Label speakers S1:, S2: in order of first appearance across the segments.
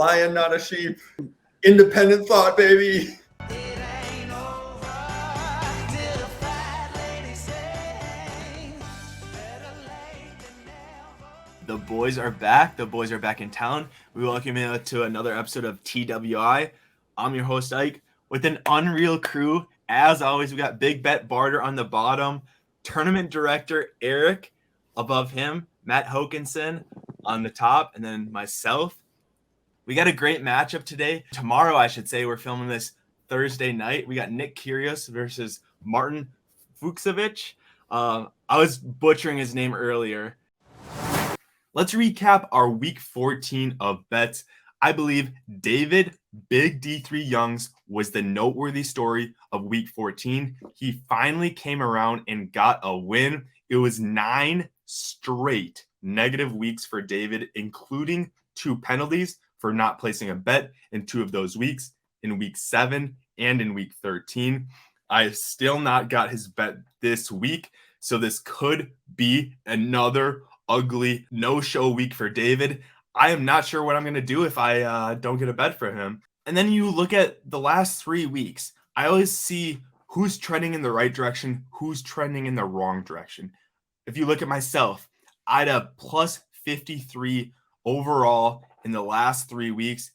S1: Lion, not a sheep. Independent thought, baby.
S2: The boys are back. The boys are back in town. We welcome you to another episode of TWI. I'm your host, Ike, with an unreal crew. As always, we got Big Bet Barter on the bottom, tournament director Erik above him, Matt Hokinson on the top, and then myself. We got a great matchup today. Tomorrow, I should say, we're filming this Thursday night. We got Nick Kyrgios versus Márton Fucsovics. I was butchering his name earlier. Let's recap our week 14 of bets. I believe David Big D3 Youngs was the noteworthy story of week 14. He finally came around and got a win. It was 9 straight negative weeks for David, including 2 penalties for not placing a bet in 2 of those weeks, in week 7 and in week 13. I have still not got his bet this week, so this could be another ugly no-show week for David. I am not sure what I'm going to do if I don't get a bet for him. And then you look at the last 3 weeks. I always see who's trending in the right direction, who's trending in the wrong direction. If you look at myself, I had a plus 53 overall in the last 3 weeks.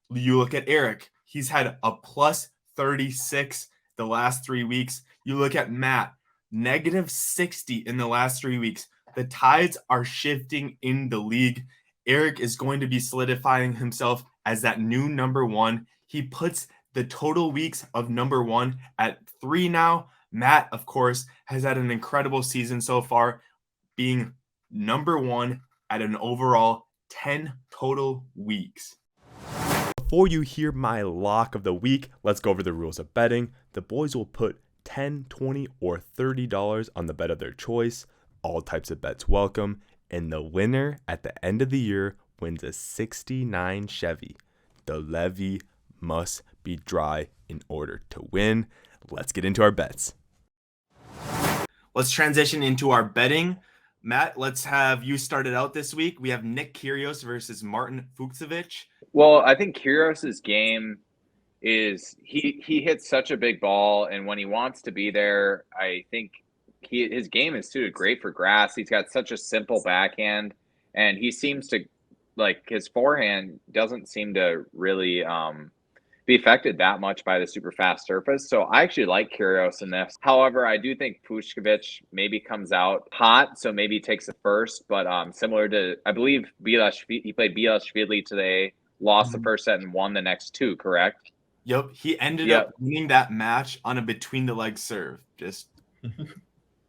S2: You look at Erik, he's had a plus 36 the last 3 weeks. You look at Matt, negative 60 in the last 3 weeks. The tides are shifting in the league. Erik is going to be solidifying himself as that new number 1. He puts the total weeks of number 1 at 3 now. Matt, of course, has had an incredible season so far, being number 1 at an overall 10 total weeks. Before you hear my lock of the week, let's go over the rules of betting. The boys will put $10, $20, or $30 on the bet of their choice. All types of bets welcome, and the winner at the end of the year wins a 69 Chevy. The levy must be dry in order to win. Let's get into our bets. Let's transition into our betting. Matt, let's have you started out this week. We have Nick Kyrgios versus Márton Fucsovics.
S3: Well, I think Kyrgios's game is he hits such a big ball, and when he wants to be there, I think his game is suited great for grass. He's got such a simple backhand, and he seems to, like, his forehand doesn't seem to really be affected that much by the super fast surface. So I actually like Kyrgios in this. However, I do think Fucsovics maybe comes out hot, so maybe takes the first. But similar to, I believe, he played Bielashvili today, lost the first set and won the next 2, correct?
S2: Yep, he ended up winning that match on a between-the-legs serve. Just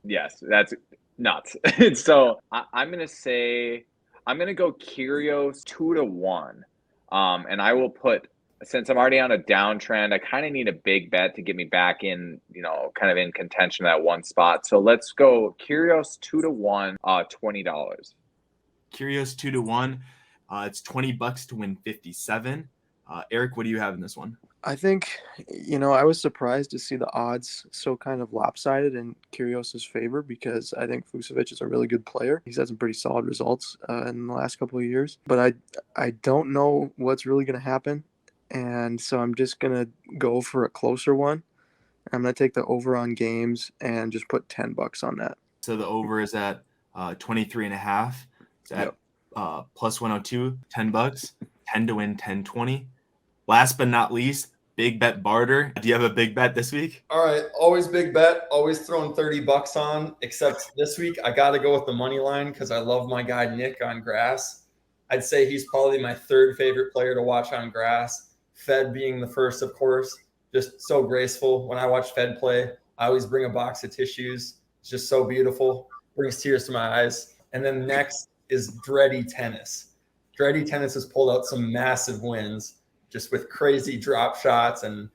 S3: yes, that's nuts. So I'm going to go Kyrgios 2-1. And I will put, since I'm already on a downtrend, I kind of need a big bet to get me back in, kind of in contention at one spot. So let's go Kyrgios 2-1, $20.
S2: Kyrgios 2-1. It's $20 to win 57. Erik, what do you have in this one?
S4: I think, I was surprised to see the odds so kind of lopsided in Kyrgios' favor, because I think Fucsovics is a really good player. He's had some pretty solid results in the last couple of years. But I don't know what's really going to happen. And so I'm just going to go for a closer one. I'm going to take the over on games and just put $10 on that.
S2: So the over is at 23.5. It's at plus 102, $10. 10 to win, 10-20. Last but not least, Big Bet Barter. Do you have a big bet this week?
S1: All right, always big bet, always throwing $30 on, except this week I got to go with the money line because I love my guy Nick on grass. I'd say he's probably my 3rd favorite player to watch on grass. Fed being the first, of course, just so graceful. When I watch Fed play, I always bring a box of tissues. It's just so beautiful, brings tears to my eyes. And then next is Dready Tennis. Dready Tennis has pulled out some massive wins just with crazy drop shots and,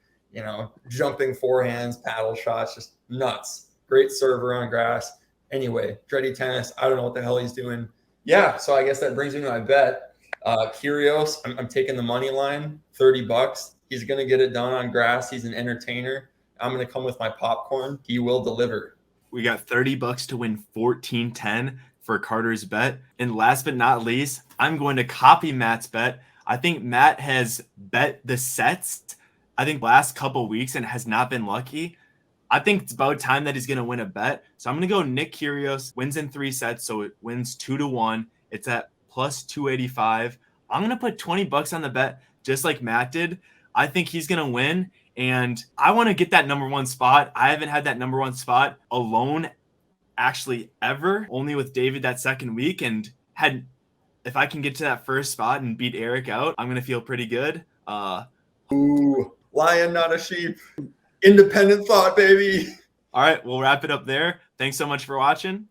S1: jumping forehands, paddle shots, just nuts. Great server on grass. Anyway, Dready Tennis, I don't know what the hell he's doing. Yeah, so I guess that brings me to my bet. Kyrgios, I'm taking the money line, $30. He's going to get it done on grass. He's an entertainer. I'm going to come with my popcorn. He will deliver.
S2: We got $30 to win 14-10 for Carter's bet. And last but not least, I'm going to copy Matt's bet. I think Matt has bet the sets, I think, last couple weeks and has not been lucky. I think it's about time that he's going to win a bet. So I'm going to go Nick Kyrgios wins in 3 sets. So it wins 2-1. It's at plus 285. I'm going to put $20 on the bet just like Matt did. I think he's going to win. And I want to get that number 1 spot. I haven't had that number 1 spot alone actually ever, only with David that second week. And if I can get to that first spot and beat Erik out, I'm going to feel pretty good.
S1: Ooh, lion, not a sheep. Independent thought, baby.
S2: All right, we'll wrap it up there. Thanks so much for watching.